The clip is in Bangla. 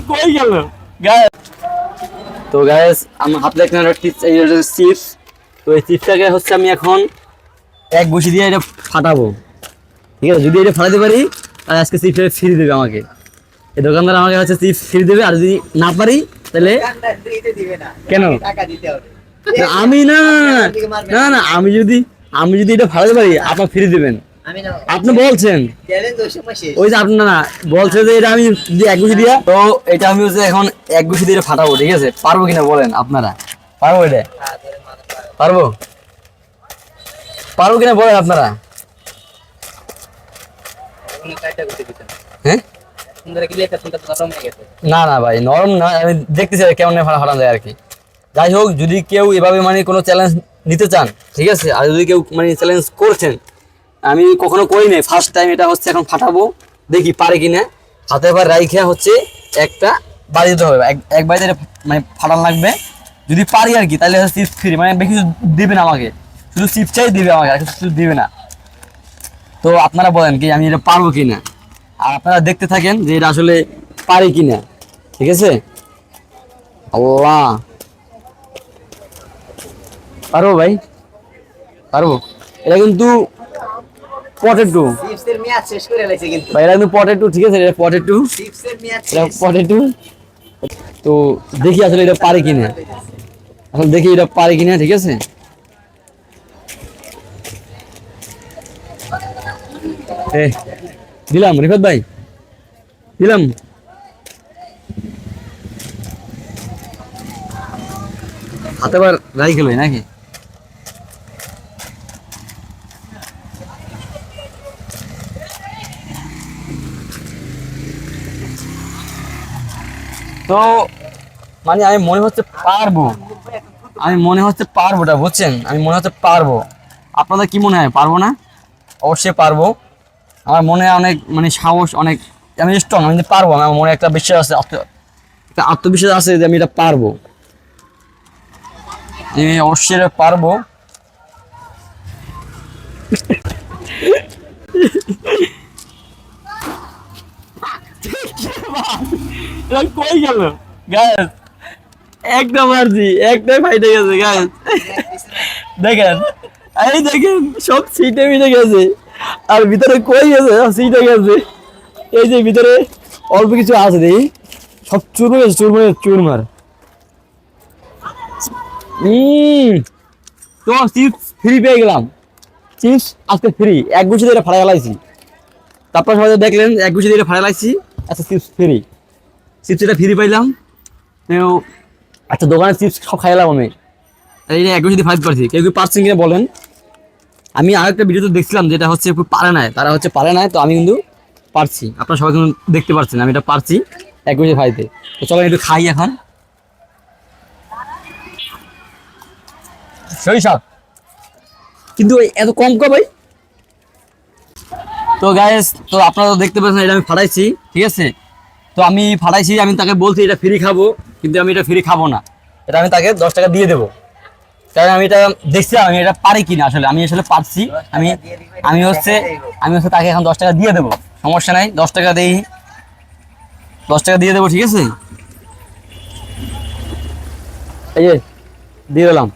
কই গেল গাইস? তো গাইস আমার হাতে একটা চিপস। তো এই চিপসটাকে হচ্ছে আমি এখন এক বসি দিয়ে এটা ফাটাবো, ঠিক আছে? যদি এটা ফাটাতে পারি তাহলে আজকে চিপস ফ্রি দেবে আমাকে, এই দোকানদার আমাকে হচ্ছে চিপস ফ্রি দেবে। আর যদি না পারি তাহলে কেন? আমি না না না আমি যদি এটা ফাটাতে পারি আপনার ফ্রি দেবেন। আপনি বলছেন ওই যে আপনার না বলছে যে এটা আমি যদি এক গুছি দিয়া, তো এটা আমি হচ্ছে এখন এক গুছি দিয়ে ফাটাবো, ঠিক আছে? পারবো কিনা বলেন আপনারা? পারবো এটা? পারবো পারবো কিনা বলেন আপনারা? হ্যাঁ না না ভাই নরম না, আমি দেখতেছি কেমন ফাটানো যায় আর কি। যাই হোক, যদি কেউ এভাবে মানে কোনো চ্যালেঞ্জ নিতে চান, ঠিক আছে? আর যদি কেউ মানে চ্যালেঞ্জ করছেন, আমি কখনো করি নাই, ফার্স্ট টাইম এটা হচ্ছে এখন ফাটাবো, দেখি পারে কিনা। হাতে এবার রাইখে হচ্ছে একটা বাড়ি দিতে হবে, এক বাড়িতে মানে ফাটানো লাগবে। যদি পারি আর কি তাহলে হচ্ছে চিপস ফ্রি, মানে বেশি দিবে না আমাকে, শুধু চিপসটাই দিবে আমাকে, আর কিছু দিবে না। তো আপনারা বলেন কি আমি এটা পারবো কিনা, আর আপনারা দেখতে থাকেন যে এটা আসলে পারি কিনা, ঠিক আছে? আল্লাহ, পারবো ভাই, পারবো। এটা কিন্তু পটেটো ভাই, এটা কিন্তু পটেটো, ঠিক আছে? এটা পটেটো, এটা পটেটো। তো দেখি আসলে এটা পারে কিনা, আসলে দেখি এটা পারে কিনা, ঠিক আছে? দিলাম রিফাত ভাই, দিলাম। হাতে আবার রাই খেলো নাকি? তো মানে আমি মনে হচ্ছে পারবো, ওটা বুঝছেন? আমি মনে হচ্ছে পারবো। আপনাদের কি মনে হয় পারবো না? অবশ্যই পারবো। আমার মনে অনেক মানে সাহস, অনেক আমি স্ট্রং, আমি পারবো। আমার মনে একটা বিশ্বাস আছে, একটা আত্মবিশ্বাস আছে যে আমি এটা পারবো, আমি অবশ্যই এটা পারবো। কই গেল গাইস? একটা মারছি, একটাই ফাইটে গেছে গাইস। দেখেন, এই দেখেন সব সিটে মিটে গেছে, আর ভিতরে কই গেছে? সিটে গেছে। এই যে ভিতরে অল্প কিছু আছে, দেখি সব চুরমার। তো চিপস ফ্রি পেয়ে গেলাম, চিপস আজকে ফ্রি, এক গুছি দিয়ে ফাড়া গেলাইছি। তারপর সবাই দেখলেন এক গুছি দিয়ে ফাড়া গেলাইছি, আচ্ছা চিপস ফ্রি, চিপস এটা ফ্রি পাইলাম। তো আচ্ছা দোকানের চিপস সব খাইলাম আমি, এই যে এক গুছি দিয়ে 5 পারছি। কেউ কেউ পারছেন কিনা বলেন? আমি আরেকটা ভিডিওতে দেখছিলাম যেটা হচ্ছে পারে নাই, তারা হচ্ছে পারে নাই, তো আমি কিন্তু পারছি। আপনারা সবাই কিন্তু দেখতে পাচ্ছেন আমি এটা পারছি এক গুছি খাইতে। তো চলো একটু খাই এখন। সেই সব কিন্তু এত কম ভাই। তো গাইস, তো আপনারা তো দেখতে পাচ্ছেন এটা আমি ফাটাইছি, ঠিক আছে? তো আমি ফাটাইছি, আমি তাকে বলছি এটা ফ্রি খাবো, কিন্তু আমি এটা ফ্রি খাবো না, এটা আমি তাকে 10 টাকা দিয়ে দেবো। কারণ আমি এটা দেখছিলাম আমি এটা পারি কিনা, আসলে আমি আসলে পারছি। আমি আমি হচ্ছে তাকে এখন 10 টাকা দিয়ে দেবো, সমস্যা নাই। 10 টাকা দিই, 10 টাকা দিয়ে দেবো, ঠিক আছে? এই যে দিয়ে দিলাম।